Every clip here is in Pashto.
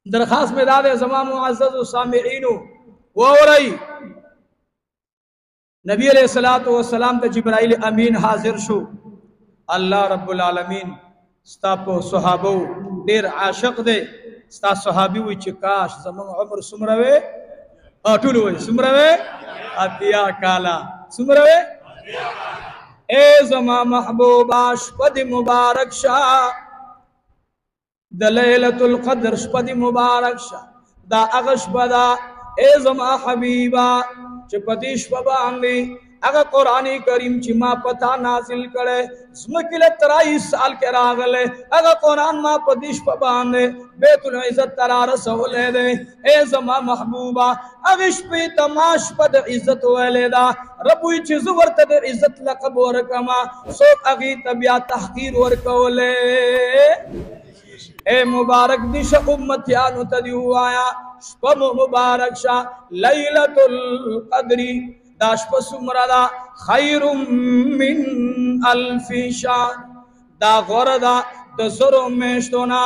درخواست میں دادے زمان معزز و سامعینو وورئی نبی علیہ السلام تا جبرائیل امین حاضر شو اللہ رب العالمین ستا پو صحابو دیر عاشق دے ستا صحابی ہوئی چکاش زمان عمر سمروے آٹولو ہوئی سمروے اتیا کالا سمروے اے زمان محبوبا شپد مبارک شاہ دلیلت القدر شپد مبارک شاہ دا اغش بدا اے زمان حبیبا چپتی شپباندی اگر قرآن کریم چی ما پتا نازل کرے زمکل 23 سال کے راغلے اگر قرآن ما پدیش پباندے بیت العزت ترا رسولے دے اے زمان محبوبا اگش پی تماش پد عزت ویلے دا ربوی چی زورت دے عزت لقب ورکما سوک اگی طبیعت تحقیر ورکولے اے مبارک دیش امتیانو تدیو آیا شپم مبارک شاہ لیلت القدری دا شپ سمردا خیر من الف شاہ دا غردا دا سرو میشتونا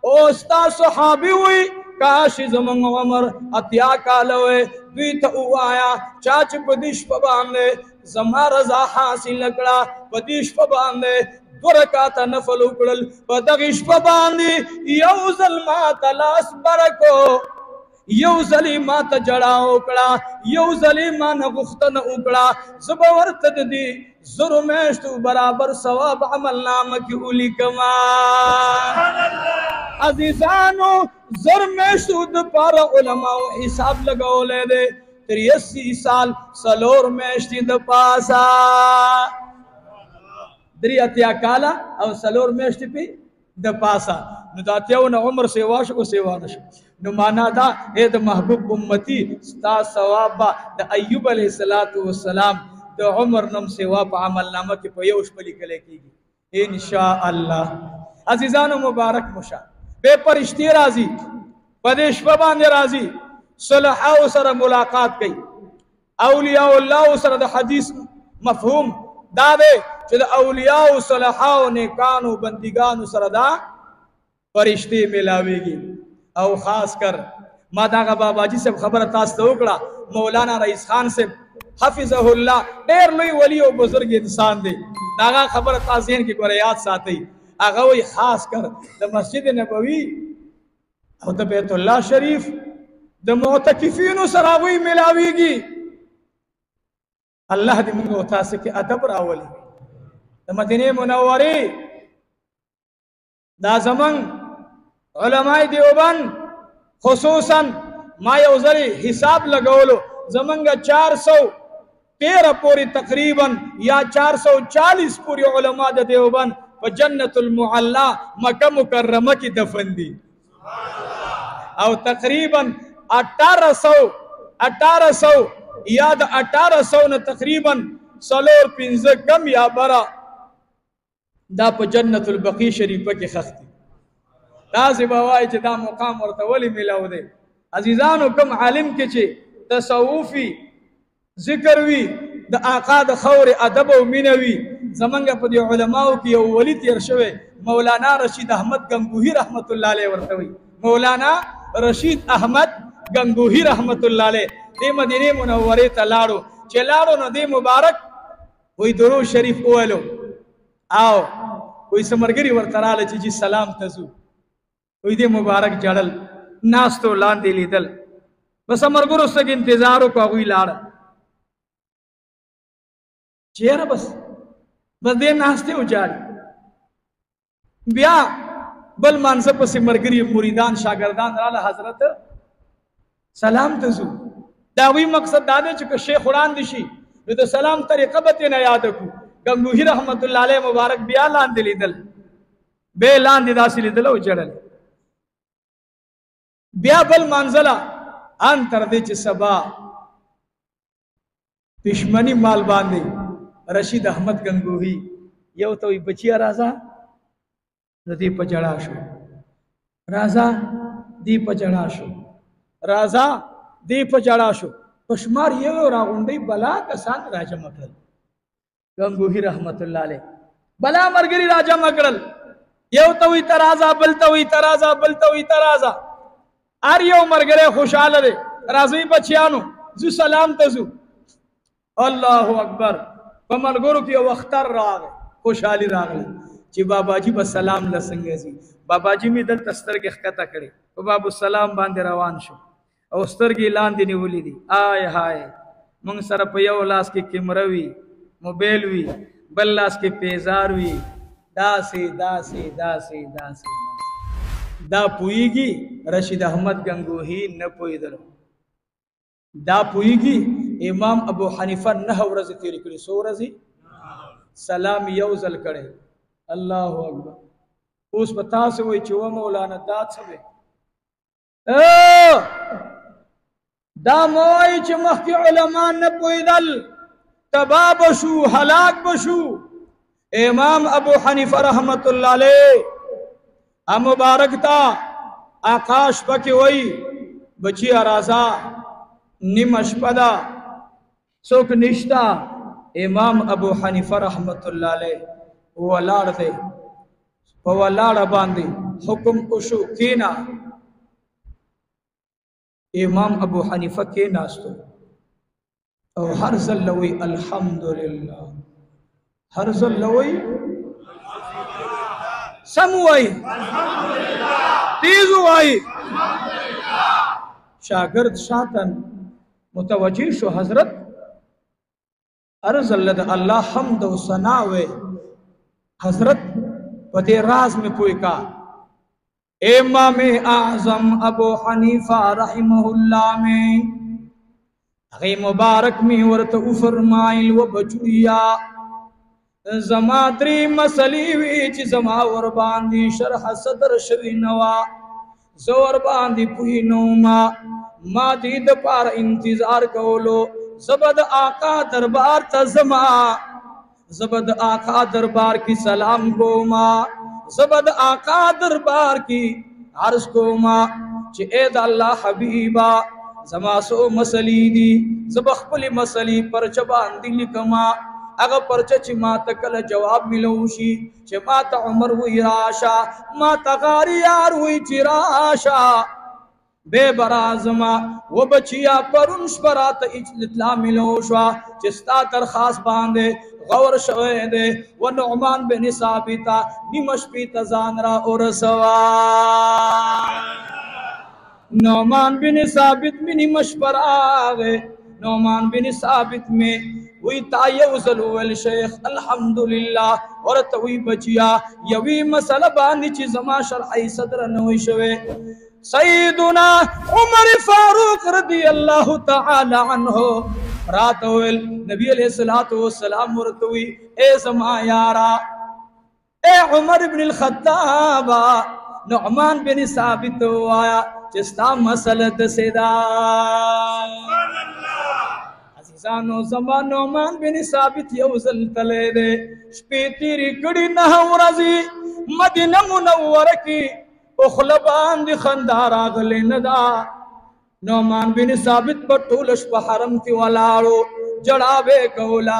اوستا صحابی ہوئی کاش زمان عمر اتیا کالوے دویتا او آیا چاچ پدیش پباندے زمان رضا حاصل لکڑا پدیش پباندے ورکاتا نفل اکڑل پدغش پباندی یو ظلمات لاس برکو یو ظلیمات جڑا اکڑا یو ظلیمان غختن اکڑا زبورت دی ظرمیشتو برابر ثواب عمل نامک اولی کمان عزیزانو ظرمیشتو دپارا علماء حساب لگاو لے دے 83 سال سلور میشتی دپاسا دری اتیا کالا او سلور میشتی پی دپاسا نو داتیاونا عمر سیواشو کو سیوانشو نو مانا دا اے دا محبوب امتی ستا ثوابا دا ایوب علیہ السلام دا عمر نم ثواب عمل نامہ کی پیوش پلی کلے کی گی انشاءاللہ عزیزان مبارک مشا بے پرشتی رازی پدیش پباندے رازی صلحاو سر ملاقات کی اولیاء اللہ سر دا حدیث مفہوم دا دے چھ دا اولیاء صلحاو نیکانو بندگانو سر دا پرشتی ملاوے گی او خاص کر ما داغا بابا جی سے خبر تاستا اکڑا مولانا رئیس خان سے حفظہ اللہ دیر لوی ولی و بزرگ انسان دے داغا خبر تاسین کی قریات ساتھی آغاوی خاص کر دا مسجد نبوی او دا بیت اللہ شریف دا معتکفین سراغوی ملاوی گی اللہ دی منگو تاسے کے ادب راولی دا مدینہ منوری دا زمان علماء دیوبند خصوصاً ما یوزری حساب لگولو زمانگا 413 پوری تقریباً یا 440 پوری علماء دیوبند و جنت المعلا مکہ مکرمہ کی دفن دی او تقریباً 1800 یا دا 1800 نا تقریباً سلور پینزہ کم یا برا دا پا جنت البقی شریفہ کی خختی تازی بوائی چی دا مقام ورطولی ملاو دے عزیزانو کم عالم کے چی تصوفی ذکروی دا آقا دا خور ادب و منوی زمانگا پا دی علماء کی اولی تیر شوے مولانا رشید احمد گنگوہی رحمت اللہ علیہ ورطوی مولانا رشید احمد گنگوہی رحمت اللہ علیہ دی مدینہ منوری تلارو چلارو نا دی مبارک وی درو شریف اوالو آو کوئی سمرگری ورطرال چی جی سلام تزو وی دی مبارک جڑل ناستو لاندی لیدل بس امرگر اس تک انتظارو کو اگوی لارا چیرہ بس دے ناستے ہو جاری بیا بل مانسا پس مرگری مریدان شاگردان رالا حضرت سلام تزو داوی مقصد دادے چکا شیخ قرآن دیشی تو سلام طریقہ بتینا یادکو گنگوہی رحمت اللہ علیہ مبارک بیا لاندی لیدل بے لاندی داسی لیدل ہو جڑل بیا بل منزلہ انتر دے چھ سبا پشمنی مال باندے رشید احمد گنگوہی یو توی بچیا رازا دی پچڑا شو رازا دی پچڑا شو رازا دی پچڑا شو پشمار یو راغوندی بلا کسان راجہ مکرل گنگوہی رحمت اللہ علیہ بلا مرگری راجہ مکرل یو توی ترازا بل توی ترازا بل توی ترازا ار یو مرګره خوشاله دي راځي بچیانو زو سلام تزو الله اکبر په ملګرو کې یو اختر راغی خوشحالي راغله چې بابا جی په سلام لسنګ زی بابا جی می دل تستر کې خطه کړي او بابا سلام باندې روان شو او سترګې لاندې نیولې دي آی هاي مونږ سره په یو لاس کې کیمره وي موبایل وي بل لاس کې پیزار وي داسې دا پویږي رشید احمد گنگوہی نه پویدل دا پویږي امام ابو حنیفه 9 ورځې تیرې کړې 100 ورځې سلام یو ځل کړي الله اکبر اوس پتا سه وای چې و مولانا دا څه دا موای چې مخکې علما نه پویدل تباه بشو هلاک بشو امام ابو حنیفه رحمت الله علیه مبارک تا آکاش پکې وای بچی رازا نیمش پدا څوک نشتا امام ابو حنیفه رحمت الله علیه ولاړ دی په ولاړ باندې حکم وشو کینا امام ابو حنیفه کې ناستو او هر ځلوي الحمدلله هر ځلوي سموي الحمدلله تیز وای شاگرد شاتن متوجه شو حضرت ارزل اللہ حمد و ثنا وے حضرت پتے راز میں پوئی کا امام اعظم ابو حنیفہ رحمہ اللہ میں غی مبارک میں ورت فرمائل و بچویا زما دری مسلی ویچ زما ورباندی شرح صدر شوی نوا زور باندی پوئی نوما ما دید پار انتظار کولو زبد آقا دربار تزما زبد آقا دربار کی سلام کو ما زبد آقا دربار کی عرض کو ما چی اید اللہ حبیبا زما سو مسلی دی زبخپلی مسلی پرچبان دی لکما اگر پرچہ چی ما تکل جواب ملوشی چی ما تا عمر ہوئی راشا ما تا غاریار ہوئی چی راشا بے برازما وہ بچیا پرنش برات اطلاع ملوشوا چستا درخواست باندے غور شوئے دے وہ نعمان بن ثابتا نیمش پی تزان را اور سوا نعمان بن ثابت میں نیمش پر آگے نعمان بن ثابت میں وی تایو ذلول شیخ الحمدللہ اور توی بچیا یوی مسئلہ باندی چی زما شرعی صدر نوی شوے سیدنا عمر فاروق رضی اللہ تعالی عنہ راتویل نبی علیہ السلام ورتوی اے زما یارا اے عمر بن الخطاب نعمان بن ثابت آیا چستا مسلط سیدا عزیزانو زما نعمان بن ثابت یوزل تلے دے شپیتیری کڑی نہو رضی مدینہ منور کی اخلبان دی خندار آگلے ندا نعمان بن ثابت پر طولش پا حرم کی والارو جڑاوے کولا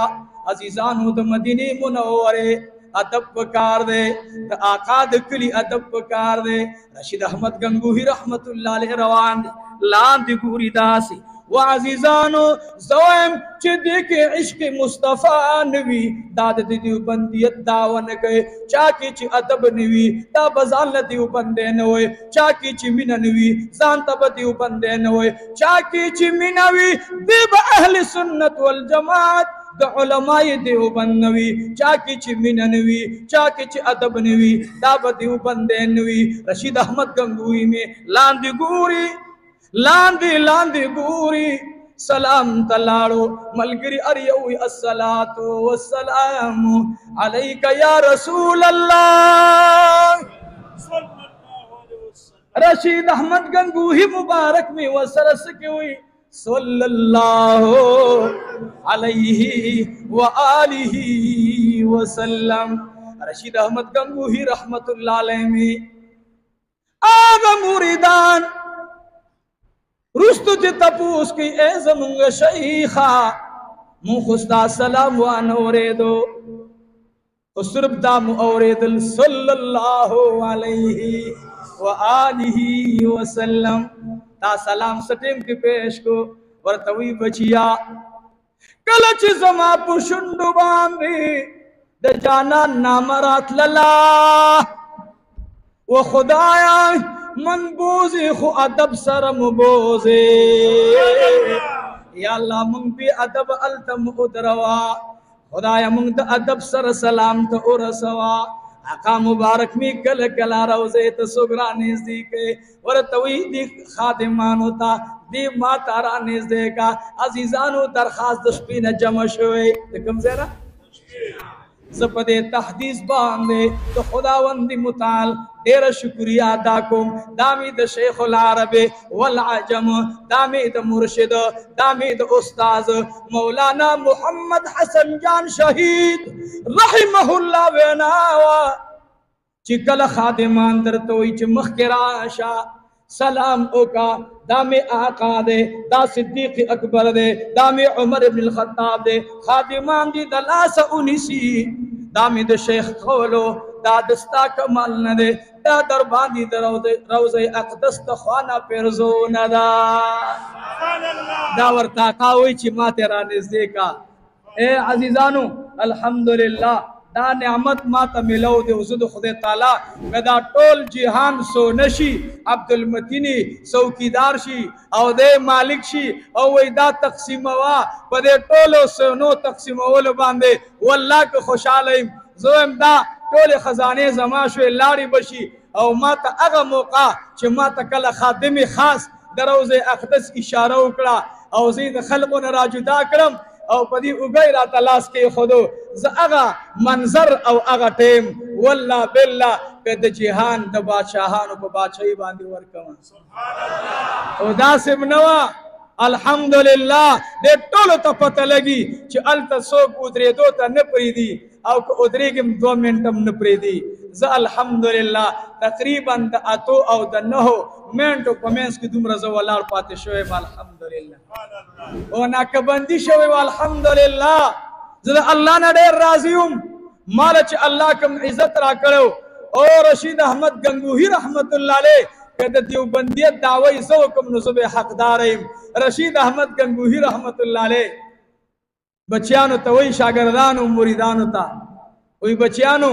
عزیزانو دا مدینی منورے ادب پکار دے دا آقا دکلی ادب پکار دے رشید احمد گنگوہی رحمت اللہ علیہ روان دے لان دی گوری داسی وعزیزانو زویم چی دیکھے عشق مصطفیٰ نوی داد دیو بندیت داون گئے چاکی چی ادب نوی دا بزان دیو بندے نوے چاکی چی من نوی زان تب دیو بندے نوے چاکی چی منوی دیب اہل سنت والجماعت دا علماء دیو بندنوی چاکی چی من نوی چاکی چی ادب نوی دا دیو بندے نوی رشید احمد گنگوی میں لاندی گوری لاندی گوری سلام تلاڑو ملگری اریوی الصلاة والسلام علیکہ یا رسول اللہ رشید احمد گنگوہی مبارک میں وسرس کیوئی صلی اللہ علیہ وآلہ وسلم رشید احمد گنگوہی رحمت اللہ علیہ میں آغا موریدان رستو تی تپوس کی اے زمونگ شیخا مخستا سلام وان اوریدو صرف دام اوریدل صلی اللہ علیہ وآلہ وسلم دا سلام سٹیم کی پیش کو ورتوی بچیا کلچ زما پشندو باندی د جانان نامرات للا و خدایا من بوزی خو ادب سرم بوزی یا اللہ من بی ادب التم ادروا خدایا من دا ادب سر سلام تا ارسوا آقا مبارک می کل کلا روزے تا سگرا نزدیکے ورتوی دی خادمانو تا دی ما تارا نزدیکا عزیزانو درخواست دشپین جمع شوئے دکم زیرہ زپدے تحدیث باندے تو خداوندی متعال دیر شکریہ ادا کم دامی دا شیخ العرب والعجم دامی دا مرشد دامی دا استاذ مولانا محمد حسن جان شہید رحمہ اللہ ویناوا چکل خادمان در توی چی مخکراشا سلام اوکا دامی آقا دے دا صدیق اکبر دے دامی عمر ابن الخطاب دے خادمان دی دلاس انیسی دامی دا شیخ قولو دا دستا کمال ندے دا دربانی دا روز اقدس دا خوانا پیرزو ندا دا ورطاقاوی چی ما تیرا نزدے کا اے عزیزانو الحمدللہ دا نعمت ما تا ملو دے وزد خود تعالی گدا ٹول جہان سو نشی عبدالمتینی سوکیدار شی او دے مالک شی او وی دا تقسیم وا پا دے ٹولو سنو تقسیم اولو باندے واللہ کے خوشحالیم زویم دا ٹول خزانے زمان شوی لاری بشی او ما تا اغا موقع چی ما تا کل خادم خاص در روز اقدس اشارہ اکڑا او زید خلقو نراجدہ کرم او پدی اگئی را تلاس کے خودو ز اغا منظر او اغا ٹیم واللہ باللہ پید جہان دا بادشاہانو پا بادشاہی باندی ورکوان او دا سبنوا الحمدللہ دے ٹولو تا پتہ لگی چی التا سوک ادرے دو تا نپری دی او کہ ادرے گم 2 منٹم نپری دی ز الحمدللہ تقریباً دا اتو او دا نہو منٹو پمینس کی دوم رضو اللہ پاتے شوئے الحمدللہ او ناکبندی شوئے الحمدللہ زد اللہ نا دیر راضیوں مالچ اللہ کم عزت را کرو او رشید احمد گنگوہی رحمت اللہ لے کہ دیوبندیت دعوی زوکم نصب حق داریم رشید احمد گنگوہی رحمت اللہ لے بچیانو تا وہی شاگردانو مریدانو تا وہی بچیانو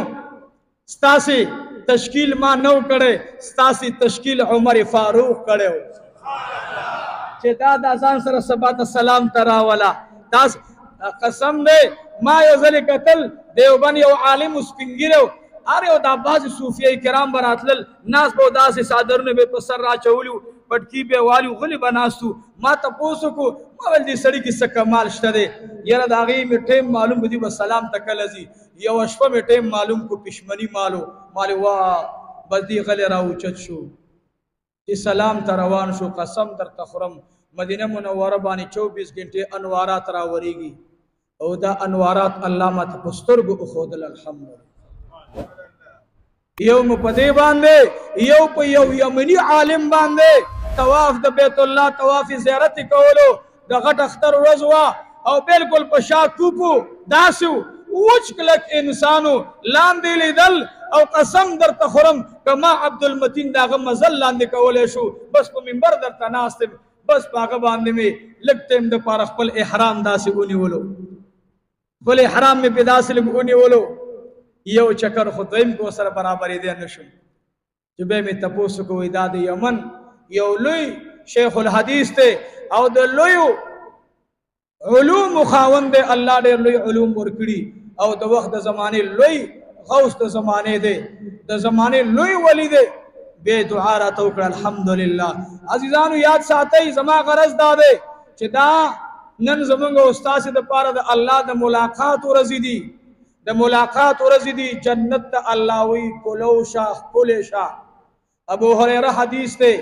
ستاسی تشکیل ما نو کرے ستاسی تشکیل عمر فاروق کرے ہو چھے داد آزان سر سبات سلام تراولا تاس قسم دے ما یزل قتل دیوبان یو عالم اس پنگیرے ہو آرے ہو دا باز صوفیہ کرام براتلل ناس بو دا سے صادرنے بے پسر را چولیو پٹکی بے والیو غلی بناستو ما تا پوسو کو ما والدی سڑی کی سکا مال شتا دے یرا دا غی میں ٹیم معلوم بدی بس سلام تکلزی یو اشپا میں ٹیم معلوم کو پشمنی مالو مالی واہ بزدی غلی راو چت شو یہ سلام تروان شو قسم در تخرم مدینہ منورہ بانی 24 گھنٹے انوارات راوری گی او دا انوارات علامت پسترگ اخودل الحمدللہ یوم پدے باندے یو پا یو یمنی عالم باندے تواف دا بیت اللہ تواف زیارت کولو دا غٹ اختر رضوا او بالکل پشا کوپو داسو وچکلک انسانو لاندی لی دل او قسم در تخرم کما عبدالمتین دا غم مزل لاندی کولے شو بس پا منبر در تناستے بس پا غباندے میں لگتے ہم دا پارخ پل احرام دا سے گونی ولو پل احرام میں پیدا سے لگونی ولو یو چکر خطویم کو سر برابری دے نشو جبے میں تپوسو کو اداد یمن یو لوی شیخ الحدیث تے او دا لوی علوم خاون دے اللہ دے لوی علوم ورکڑی او دا وقت دا زمانے لوی غوث دا زمانے دے دا زمانے لوی ولی دے بے دعا را توکر الحمدللہ عزیزانو یاد ساتے زما غرض دا دے چھ دا نن زمانگا استاسی دا پارا دا اللہ دا ملاقات و رزی دی دا ملاقات و رزی دی جنت دا اللہوی کلو شاہ کل شاہ ابو حریرہ حدیث تے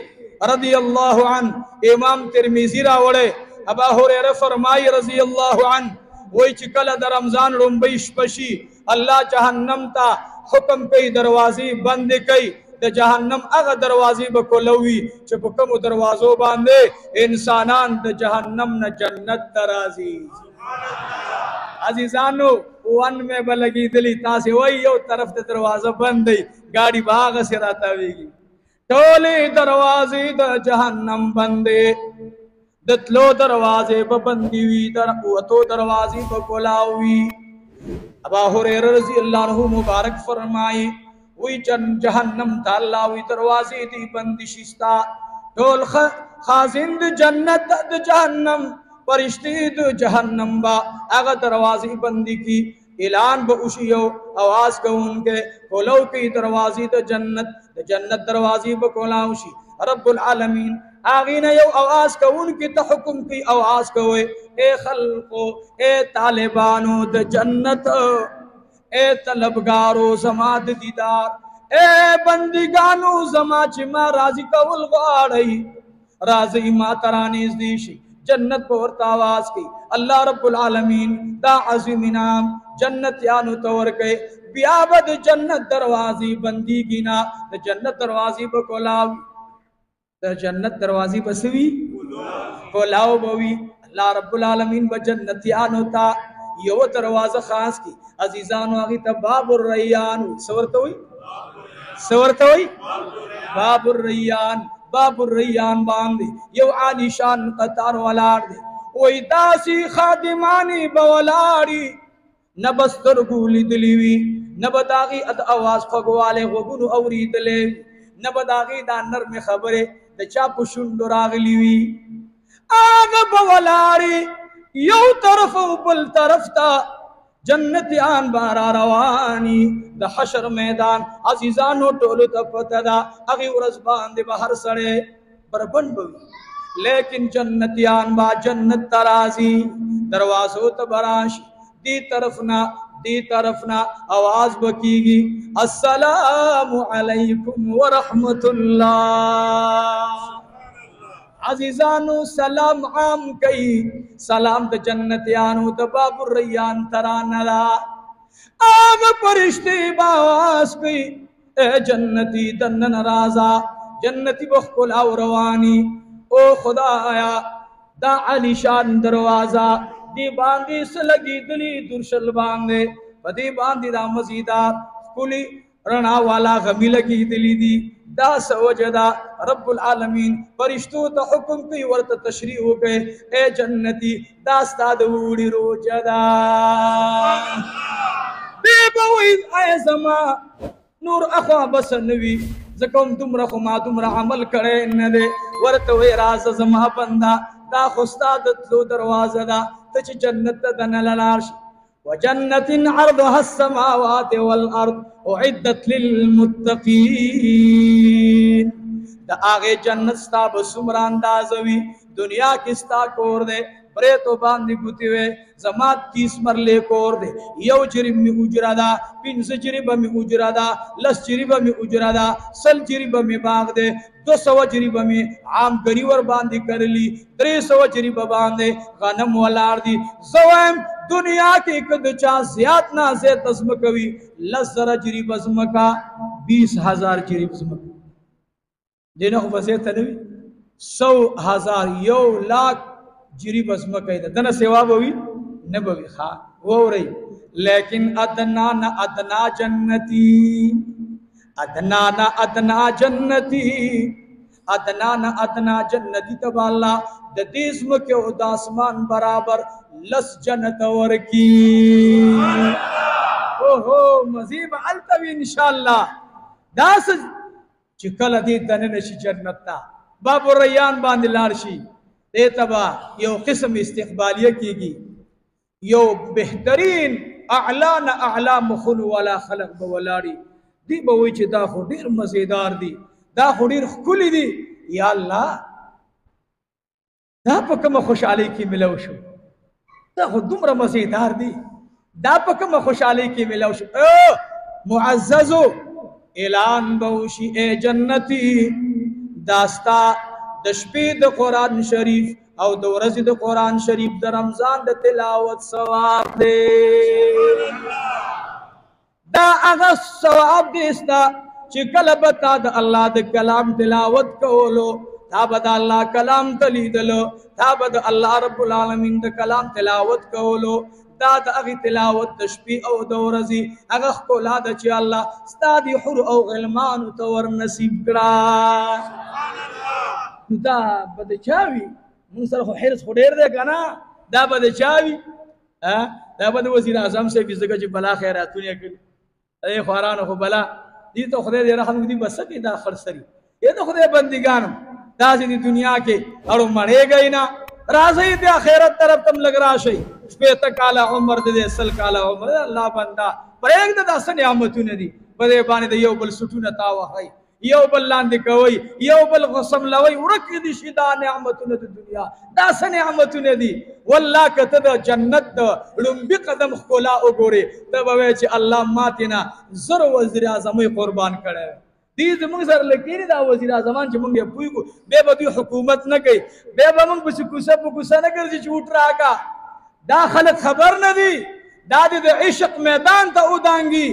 رضی اللہ عنہ امام ترمیزی راوڑے ابا حریرہ فرمائی رضی اللہ عنہ وہی چکل دا رمضان رنبیش پشی اللہ جہنم تا حکم کئی دروازی بند کئی دا جہنم اغا دروازی بکلوی چپ کم دروازو باندے انسانان دا جہنم نا جنت درازی عزیزانو وان میں بلگی دلی تاسی وہی یو طرف دا دروازہ بند دی گاڑی باغ سے راتا ہوئی گی टोले दरवाजे द जहन्नम बंदे दतलो दरवाजे बंदी हुई दरवातो दरवाजे बकोलावी। अबू हुरैरा रज़ी अल्लाह अन्हु मुबारक फरमाए वही जहन्नम ताला हुई दरवाजे दी बंदिशिस्ता टोल खाजिंद जन्नत द जहन्नम परिश्ती द जहन्नम बा अगर दरवाजे बंदी की ऐलान बउशियो आवाज को उनके कोलो की दरवाजे द जन्नत दरवाजे बकोलाउशी रब्बुल आलमीन आगीन यो आवाज को उनकी तो हुक्म की आवाज को ए खल्को ए तालिबानो द जन्नत ए तलबगारो समाद दीदार ए बंदिगानो जमा चिमा राजी कवल गाड़ी राजी मातरानी इज़दीशी जन्नत पर आवाज की अल्लाह रब्बुल आलमीन दा अज़ीम इनाम जन्नत यानु तौर के बियाबद जन्नत दरवाजी बंदी गिना द जन्नत दरवाजी बकोलाव द जन्नत दरवाजी बसवी कोलाव बवी अल्लाह रब्बुल आलमीन ब जन्नत यानु ता यो दरवाजा खास की अजीजान आगी बाबुर रैयान सवरतोई बाबुर रैयान बांग यो आलिशान कतार वलार दे ओई दासी खादिमानी बवलारी न बस्तर गुली दिलीवी न बदागी अद आवाज फगवाले गबुन औरी दले न बदागी दानर में खबरे द चापु शुंडो रागलीवी आग बवलारी यो तरफ बल तरफ ता जन्नतियान बारा रवानी द हशर मैदान अजीजानो टोल तपतदा अगी उरस बांदे बहर सड़े बरबन बवी लेकिन जन्नतियान बा जन्नत तराजी दरवाजो तबराश दी तरफ ना आवाज बकीगी अस्सलामु अलैकुम व रहमतुल्लाह अजीजानु सलाम आम कई सलाम द जन्नतियानु द बाबुर रैयान तरानला आग परिश्ते बावास कई ए जन्नती दन्न नराजा जन्नती बखुल रवानी ओ खुदाया दा अलीशान दरवाजा दी बांदी सलगी दली दुर्शल बांगे पदी बांदी दा मजीदार कुली रणा वाला गमी लगी दिली दी दा सवजदा रब्बुल आलमीन परिश्तों ता हुक्म की वर्त तशरीह हो गए ए जन्नती दास्ता दूड़ी रोजदा बेबोई आए जमा नूर अखवा बसनवी जकम तुमरा खुमा तुमरा अमल करे न दे वर्त वे राज जमा बंदा दा खुस्ताद लो दरवाजा दा तच जन्नत दनलाश वजन्नतिन अर्दुहा अस्समावाति वल अर्द उइद्दत लिल मुत्तकीन द आगे जन्नत स्ता बसुमरा अंदाजवी दुनिया किस्ता कोर दे बरे तो बांधी गुतिवे जमात 30 मरले कोर दे यो जरिब में उजरादा पिन से जरिब में उजरादा लस जरिब में उजरादा सल जरिब में बाग दे 200 जरिब में आम गरीवर बांधी कर ली 300 जरिब बांधे गनम वलार दी जवाम दुनिया की कदचा ज्यादा ना से तस्म कवि लस जरा जरिब अजम का 20,000 जरिब अजम देना बसे तनवी 100,000 यो लाख जिरी बसम कही दना सेवा बवी न बवी खा वो रही लेकिन अदना न अदना जन्नती अदना न अदना जन्नती अदना न अदना जन्नती तबाला दीस्म के उदासमान बराबर लस जन्नत वर की ओहो मजीब अलतवी इंशाअल्लाह दास चिकल दी दने नशी जन्नता बाबू रैयान बांदिलारशी तबा यो किस्म इस्तिकबालिया कीगी यो बेहतरीन अला न अला मखलू वाला खलक बवलारी दी बवई च दा खुदीर मजेदार दी दा खुदीर खुली दी या अल्लाह दा पकम खुशहाली की मिलवशो दा खुदुमर मजेदार दी दा पकम खुशहाली की मिलवशो ओ मुअज्जजो ऐलान बवशी ए जन्नती दास्ता दशपीद कुरान शरीफ और दौरज़ कुरान शरीफ द रमजान द तिलावत सवाब दे दा अगर सवाब देस्ता चिकल बता द अल्लाह द कलाम तिलावत कोलो ताबद अल्लाह कलाम तली दलो ताबद अल्लाह रब्बुल आलमीन द कलाम तिलावत कोलो دا د هغې تلاوت د شپې او د ورځې هغه ښکلا ده چې الله ستا د حور او غلمانو ته ور نصیب کړه. نو دا به د چا وي؟ مونږ سره خو حرص خو ډېر دی که نه؟ دا به د چا وي؟ دا به د وزیر اعظم صاحب وي ځکه چې بلا خیراتونه یې کړي. ای خوارانو خو بلا دې ته خدای دې رحم وکړي. بس کې دا خرڅري ای د خدای بندګانو داسې د دنیا کې اړو مړېږئ نه. راځئ د آخرت طرف تم لګ راشئ. شپېته کاله عمر دې 100 کاله عمر دې. الله بنده پرېږده دا څه نعمتونه دي په دې باندې د یو بل سټونه تاوهئ، یو بل لاندې کوئ، یو بل غصم لوئ. ورک دي شي دا نعمتونه د دنیا. دا څه نعمتونه دي؟ والله که ته د جنت د لومبي قدم ښکلا وګورې ته به وایې چې الله ماتې نه 1000 وزیر اعظمۍ قربان کړی. دې زمونږ سره لکېنې دا وزیر اعظمان چې مونږ یې پوهېږو بیا به دوی حکومت نه کوي، بیا به مونږ پسې کوسه په کوسه نه ګرځي چې وټ راکړه. دا خلک خبر نه دي. دا دې د عشق میدان ته ودانګي.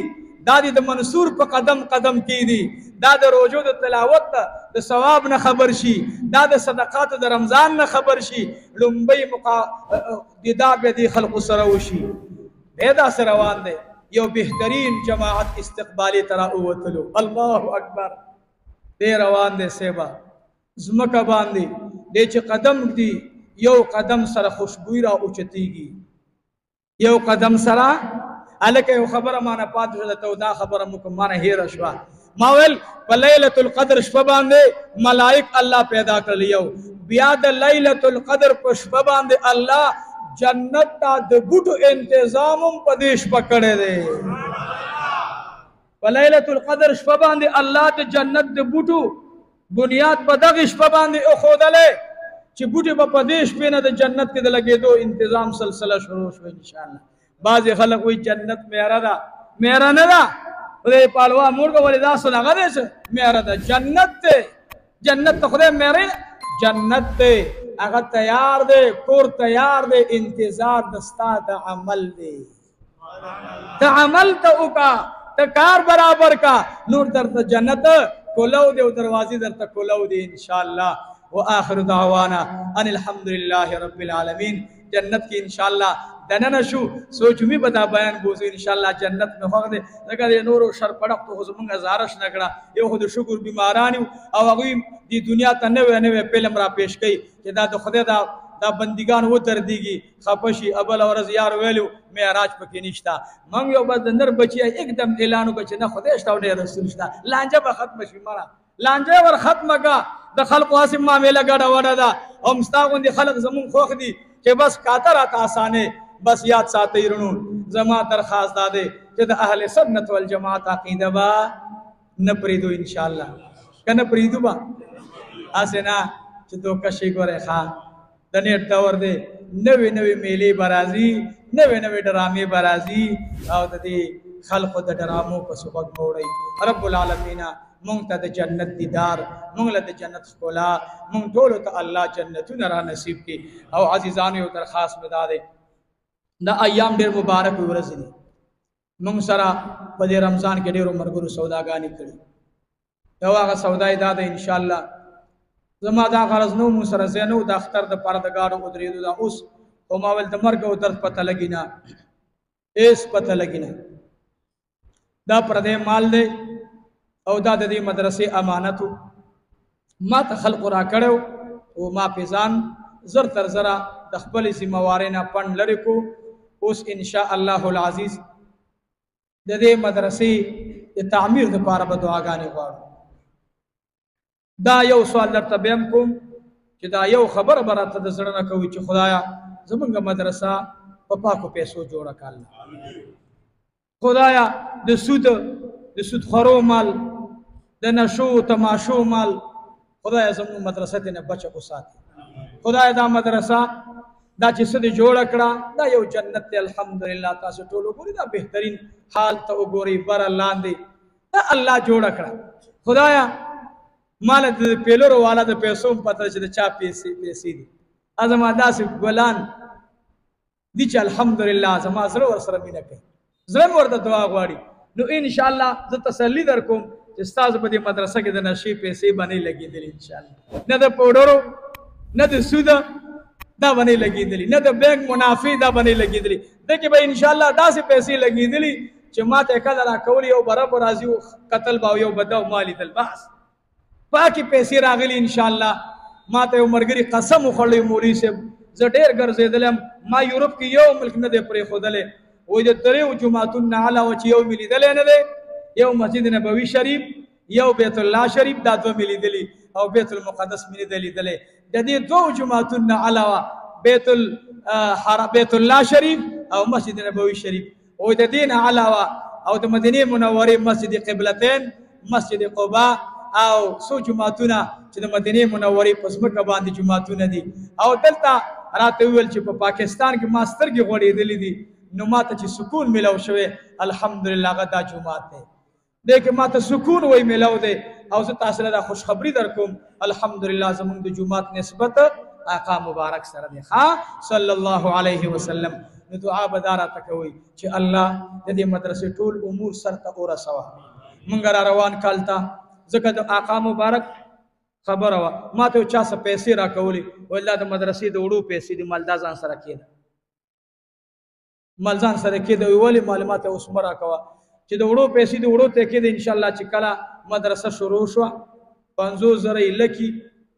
دا دې د منصور په قدم قدم کې دي. دا د روزو د تلاوت د ثواب نه خبر شي. دا د صدقاتو د رمضان نه خبر شي. لومبۍ دیدار به دې خلقو سره وشي. بیا داسې روان دی. یو بهترین جماعت استقبالی ترا اوتلو. الله اکبر. دې روان دی سیبا زمکه باندې دې چې قدم دی یو قدم سره خوشبوئی را اوچتیږي. یو قدم سره الکه یو خبره مانه پاتې شوه ته دا خبره مو کوم مانه هېره شوه. ما ویل په لیلة القدر شپه باندې ملائک الله پیدا کړل. یو بیا د لیلة القدر په شپه باندې الله جنت ته د بوټو انتظام هم په دې شپه کړی دی. په لیلة القدر شپه باندې الله د جنت د بوټو بنیاد په دغې شپه باندې ایښودلی چې بوټي به په دې شپې نه د جنت کې د لګېدو انتظام سلسله شروع شوه انشاءالله. بعضې خلک وایي جنت میره ده. میره نه ده. خدای پالوا مور کو ولې دا څه هغه دی چې میره ده. جنت دی. جنت ته خدای میرې جنت دی. هغه تیار دی. کور تیار دی. انتظار د ستا د عمل دی. ته عمل ته وکړه. ته کار برابر کا. نور درته جنت کولو دی او دروازې درته کولو دی انشاءالله. وآخر دعوانا ان الحمد لله رب العالمین. جنت کی انشاءاللہ دننه شو سوچ می بدا بیان بوزو انشاءاللہ جنت میں خوغ دے لکه د نورو شر پړق تو زمونږ زارش نکړه. یو خو د شکر بیمارانو او هغوی د دنیا ته نوې نوې فلم را پیش کوي چې دا د خدای دا بندګان وتردیږي خپشي. ابل ورځ یار ویلو معراج پکې نشته. موږ یو بس د نر بچی एकदम اعلان وکړ چې نه خدای شته او نه رسول شته. لانجه به ختم شي. مړه لانجه ور ختمه کا. د خلقو اسیم معامله ګډه وډه ده. او مستا غوندې خلق زمون خوښ دي چې بس کاته راته اسانه. بس یاد ساتئ رونو زما درخواست دا دی چې د اهل سنت والجماعت عقیده با نه پریدو انشاءالله. که نه پریدو با هسې نه چې دوکشي ګورئ ښه د نیټ دور دی. نوې نوې میلې به راځي. نوې نوې ډرامې به راځي او د دې خلقو د ډرامو په سبق به وړئ. رب العالمین مونږ ته د جنت دیدار مونږ له د جنت ښکلا مونږ ټولو ته الله جنتونه را نصیب کړي. او عزیزانو یو درخواست مې دا دی دا ایام ډېر مبارک ورځې دي. مونږ سره په دې رمضان کې ډېرو ملګرو سوداګانې کړي. یو هغه سودا یې دا ده انشاءالله زما دا غرض نه و مونږ سره ځای نه و د اختر دپاره د ګاډو ودرېدو دا اوس خو ما ویل د مرګ او درد پته لګي نه هېڅ پته لګي نه. دا پردی مال دی او دا د دې مدرسې امانت و. ما ته خلقو را کړی او ما پې ځان زر تر زره د خپلې ذمهوارۍ نه پنډ لرې کو. اوس انشاء الله العزیز د دې مدرسې د تعمیر دپاره به دعاګانې غواړو. دا یو سوال درته بیم کوم چې دا یو خبره به راته د زړه نه کوي چې خدایه زمونږ مدرسه په پاکو پیسو جوړه کړه. خدایه د سودخورو مال د نشو تماشو مال خدایه زمونږ مدرسه ته نه بچه وساتي. خدای دا مدرسه دا چې څه دې جوړه کړه دا یو جنت دی. الحمدلله تاسو ټول وګورئ دا بهترین حال ته وګورئ بره لاندې دا الله جوړه کړه. خدایا مال د پیلورو والا د پیسو پته چې د چا پیسې دي. زما داسې ګلان دي چې الحمدلله زما زړه ورسره مینه کوي. زړه مې ورته دعا غواړي. نو انشاءالله زه تسلي در کوم چې ستاسو په دې مدرسه کې د نشې پیسې به نه لګېدلې انشاءالله. نه د پوډرو نه د سوده دا باندې لګېدلي، نه د بینک منافع دا باندې لګېدلي. دکې به انشاءالله داسې پیسې لګېدلي چې ما ته کله راکولې یو برابر راځي قتل به او یو به دا ما لیدل بس پاکې پیسې راغلي انشاءالله. ما ته یو ملګري قسم وخوړی مولوي صاحب زه ډېر ګرځېدلی یم، ما یورپ کې یو ملک نه دی پرېښودلی، وایي د دریو جوماتون نه علاوه چې یو مې لیدلی نه دی، یو مسجد نبوي شریف، یو بیت الله شریف، دا دوه مې لیدلي، او بیت المقدس مې نه دی لیدلی. د دې دوو جوماتون نه علاوه بیت الله شریف او مسجد نبوي شریف، او د دې نه علاوه او د مدینې منورې مسجد قبلتین، مسجد قباء او څو جوماتونه چې د مدینې منورې په ځمکه باندې جوماتونه دي. او دلته راته وویل چې په پاکستان کې ما سترګې غوړېدلې دي، نو ما ته چې سکون میلاو شوی الحمدلله هغه دا جومات دی. دی که ما ته سکون وی میلاو دی، او زه تاسو له دا خوشخبري در کوم الحمدلله زمونږ د جومات نسبت آقا مبارک سره دی صلی الله علیه وسلم. نو دعا به دا راته کوئ چې الله د دې مدرسې ټول امور سرته ورسوه. مونږ را روان کال ته ځکه د آقا مبارک خبره وه، ما ته یو چا څه پیسې راکولې، ویل دا د مدرسې د وړو پیسې دي، مال دا ځان سره کېده، مال ځان سره کېده. ولې معلومات اوس مه راکوه چې د وړو پیسې د وړو ته کېده. انشاءالله چې کله مدرسه شروع شوه 50,000 لکي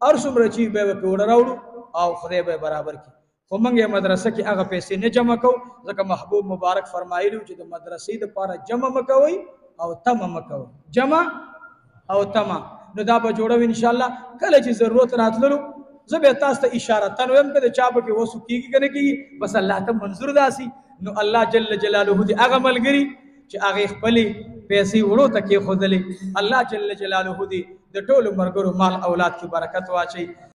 هر څومره چې به یې پې وړه راوړو او خدای به یې برابر کړي. خو موږ یې مدرسه کې هغه پیسې نه جمع کوو، ځکه محبوب مبارک فرمایلي چې د مدرسې دپاره جمع مه کوئ او تمه مه کوئ، جمع او تمه. نو دا به جوړو انشاءالله. کله چې ضرورت راتللو زه به تاسو ته اشارتن ویم که د چا پکې وسو کېږي که نه کېږي، بس الله ته منظور داسي. نو الله جل جلاله دې هغه ملګري چې هغې خپلې پیسې وړو ته کېښودلې، الله جل جلاله دې د ټولو ملګرو مال اولاد کې برکت واچوي.